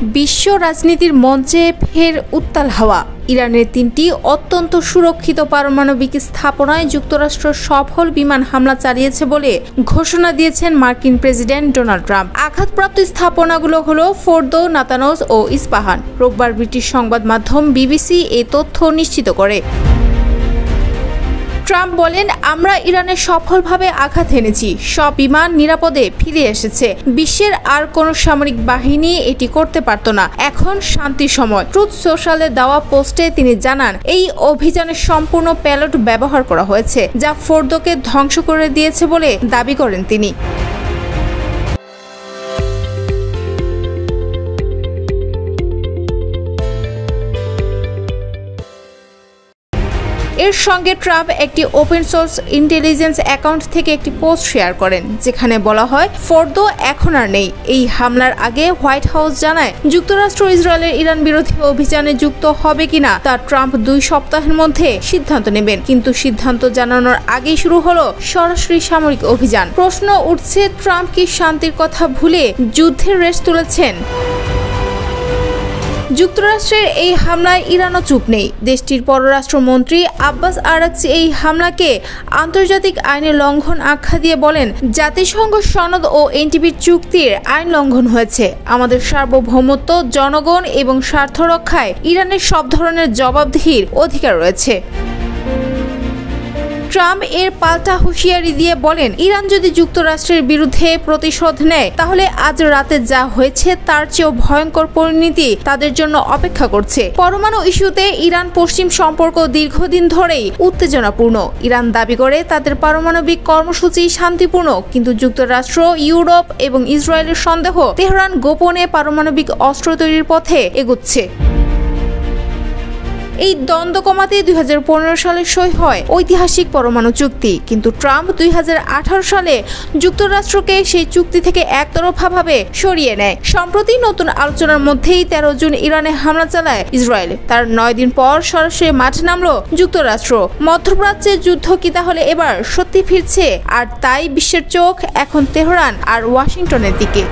বিশ্ব রাজনীতির মঞ্চে ফের উত্তাল হাওয়া। ইরানের ৩টি অত্যন্ত সুরক্ষিত পারমাণবিক স্থাপনায় যুক্তরাষ্ট্র সফল বিমান হামলা চালিয়েছে বলে ঘোষণা দিয়েছেন মার্কিন প্রেসিডেন্ট ডোনাল্ড ট্রাম্প। আঘাতপ্রাপ্ত স্থাপনাগুলো হলো ফোর্দো, নাতানজ ও ইস্পাহান। রোববার ব্রিটিশ সংবাদ মাধ্যম বিবিসি এই তথ্য নিশ্চিত করে। ট্রাম্প বলেন, আমরা ইরানে সফলভাবে আঘাত এনেছি, সব বিমান নিরাপদে ফিরে এসেছে। বিশ্বের আর কোনো সামরিক বাহিনী এটি করতে পারত না। এখন শান্তির সময়। ট্রুথ সোশ্যালে দেওয়া পোস্টে তিনি জানান, এই অভিযানে সম্পূর্ণ প্যালট ব্যবহার করা হয়েছে, যা ফোর্দোকে ধ্বংস করে দিয়েছে বলে দাবি করেন তিনি। এর সঙ্গে ট্রাম্প একটি ওপেন সোর্স ইন্টেলিজেন্স অ্যাকাউন্ট থেকে একটি পোস্ট শেয়ার করেন, যেখানে বলা হয় ফোর্দো এখন আর নেই। এই হামলার আগে হোয়াইট হাউস জানায়, যুক্তরাষ্ট্র ইসরায়েলের ইরান বিরোধী অভিযানে যুক্ত হবে কিনা তা ট্রাম্প 2 সপ্তাহের মধ্যে সিদ্ধান্ত নেবেন। কিন্তু সিদ্ধান্ত জানানোর আগেই শুরু হলো সরাসরি সামরিক অভিযান। প্রশ্ন উঠছে, ট্রাম্প কি শান্তির কথা ভুলে যুদ্ধের রেশ তুলেছেন? যুক্তরাষ্ট্রের এই হামলায় ইরানও চুপ নেই। দেশটির পররাষ্ট্রমন্ত্রী আব্বাস আরাকচি এই হামলাকে আন্তর্জাতিক আইনের লঙ্ঘন আখ্যা দিয়ে বলেন, জাতিসংঘ সনদ ও এনটিপির চুক্তির আইন লঙ্ঘন হয়েছে। আমাদের সার্বভৌমত্ব, জনগণ এবং স্বার্থ রক্ষায় ইরানের সব ধরনের জবাবদিহির অধিকার রয়েছে। ট্রাম্প এর পাল্টা হুঁশিয়ারি দিয়ে বলেন, ইরান যদি যুক্তরাষ্ট্রের বিরুদ্ধে প্রতিশোধ নেয়, তাহলে আজ রাতে যা হয়েছে তার চেয়েও ভয়ঙ্কর পরিণতি তাদের জন্য অপেক্ষা করছে। পরমাণু ইস্যুতে ইরান পশ্চিম সম্পর্ক দীর্ঘদিন ধরেই উত্তেজনাপূর্ণ। ইরান দাবি করে তাদের পারমাণবিক কর্মসূচি শান্তিপূর্ণ, কিন্তু যুক্তরাষ্ট্র, ইউরোপ এবং ইসরায়েলের সন্দেহ তেহরান গোপনে পারমাণবিক অস্ত্র তৈরির পথে এগুচ্ছে। এই দ্বন্দ্ব কমাতে 2015 সালে সই হয় ঐতিহাসিক পরমাণু চুক্তি, কিন্তু ট্রাম্প 2018 সালে যুক্তরাষ্ট্রকে সেই চুক্তি থেকে একতরফাভাবে সরিয়ে নেয়। সম্প্রতি নতুন আলোচনার মধ্যেই 13 জুন ইরানে হামলা চালায় ইসরায়েল। তার 9 দিন পর সরাসরি মাঠে নামলো যুক্তরাষ্ট্র। মধ্যপ্রাচ্যের যুদ্ধ কি তাহলে এবার সত্যি ফিরছে? আর তাই বিশ্বের চোখ এখন তেহরান আর ওয়াশিংটনের দিকে।